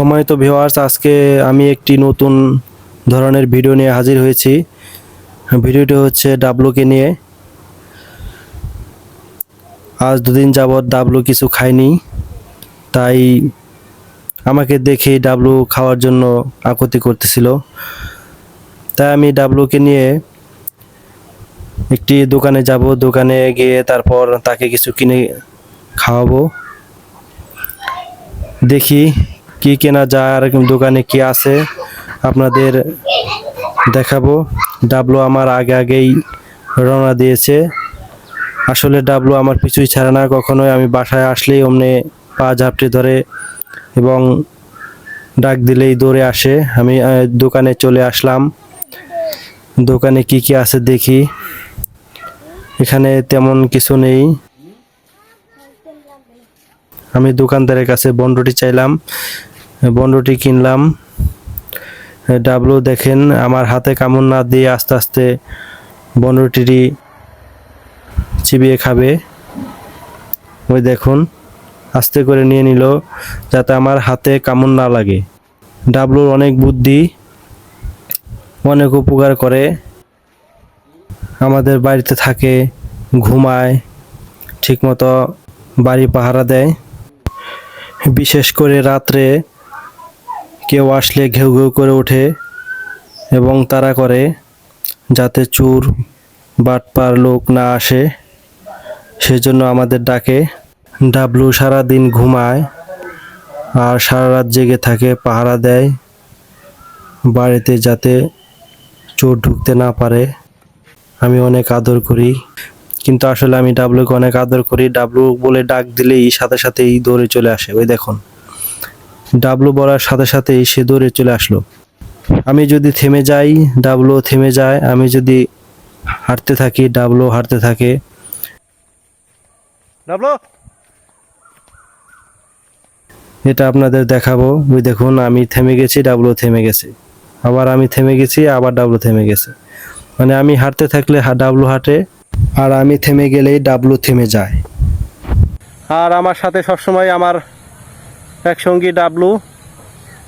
সম্মানিত ভিউয়ার্স, আজকে আমি একটি নতুন ধরনের ভিডিও নিয়ে হাজির হয়েছি। ভিডিওটি হচ্ছে ডাবলুকে নিয়ে। আজ দুদিন যাবৎ ডাবলু কিছু খায়নি, তাই আমাকে দেখে ডাবলু খাওয়ার জন্য আকুতি করতেছিল। তাই আমি ডাবলুকে নিয়ে একটি দোকানে যাব, দোকানে গিয়ে তারপর তাকে কিছু কিনে খাওয়াবো। দেখি কি কেনা যায় আর দোকানে কি আছে আপনাদের দেখাবো। ডাবলু আমার আগেই রওনা দিয়েছে। আসলে ডাবলু আমার পিছুই ছাড়ে না কখনোই। আমি বাসায় আসলেই অমনে পা ঝাপটে ধরে এবং ডাক দিলেই দৌড়ে আসে। আমি দোকানে চলে আসলাম। দোকানে কি কি আছে দেখি। এখানে তেমন কিছু নেই। আমি দোকানদারের কাছে বনরুটি চাইলাম, বনরুটি কিনলাম। ডাবলু দেখেন আমার হাতে কামড় না দিয়ে আস্তে আস্তে বনরুটিটি চিবিয়ে খাবে। ওই দেখুন, আস্তে করে নিয়ে নিল যাতে আমার হাতে কামড় না লাগে। ডাবলুর অনেক বুদ্ধি, অনেক উপকার করে। আমাদের বাড়িতে থাকে, ঘুমায়, ঠিকমতো বাড়ি পাহারা দেয়। বিশেষ করে রাত্রে কেউ আসলে ঘেউ ঘেউ করে ওঠে এবং তাড়া করে যাতে চোর বাটপার লোক না আসে, সেজন্য আমাদের ডাকে। ডাবলু সারা দিন ঘুমায় আর সারা রাত জেগে থাকে, পাহারা দেয় বাড়িতে যাতে চোর ঢুকতে না পারে। আমি অনেক আদর করি, কিন্তু আসলে আমি ডাবলুকে অনেক আদর করি। ডাবলু বলে ডাক দিলেই সাথে সাথেই দৌড়ে চলে আসে। ওই দেখুন, ডাবলু বলার সাথে সাথেই সে দৌড়ে চলে আসলো। আমি যদি থেমে যাই, ডাবলু থেমে যায়। আমি যদি হাঁটতে থাকি, ডাবলু হাঁটতে থাকে। ডাবলু, এটা আপনাদের দেখাবো। ওই দেখুন, আমি থেমে গেছি, ডাবলু থেমে গেছে। আবার আমি থেমে গেছি, আবার ডাবলু থেমে গেছে। মানে আমি হাঁটতে থাকলে ডাবলু হাঁটে, আর আমি থেমে গেলেই ডাবলু থেমে যায়। আর আমার সাথে সবসময় আমার এক সঙ্গী ডাবলু,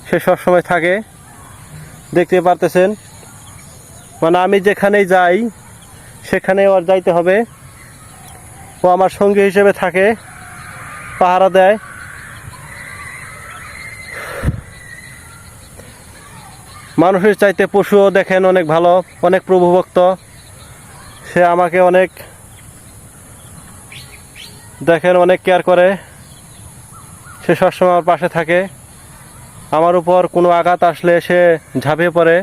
সে সবসময় থাকে। দেখতে পারতেছেন, মানে আমি যেখানেই যাই সেখানে ওর যাইতে হবে। ও আমার সঙ্গী হিসেবে থাকে, পাহারা দেয়। মানুষের চাইতে পশুও দেখেন অনেক ভালো, অনেক প্রভুভক্ত। সে আমাকে অনেক দেখেন, অনেক কেয়ার করে। সে সবসময় আমার পাশে থাকে। আমার উপর কোনো আঘাত আসলে সে ঝাঁপিয়ে পড়ে।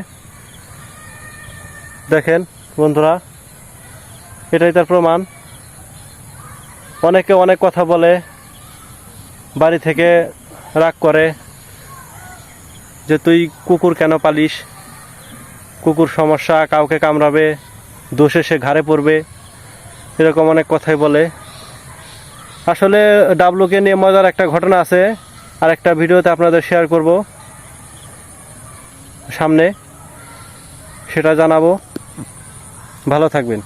দেখেন বন্ধুরা, এটাই তার প্রমাণ। অনেকে অনেক কথা বলে, বাড়ি থেকে রাগ করে যে তুই কুকুর কেন পালিস, কুকুর সমস্যা, কাউকে কামড়াবে, দোষে সে ঘাড়ে পড়বে, এরকম অনেক কথাই বলে। আসলে ডাবলুকে নিয়ে মজার একটা ঘটনা আছে, আর একটা ভিডিওতে আপনাদের শেয়ার করব সামনে, সেটা জানাবো। ভালো থাকবেন।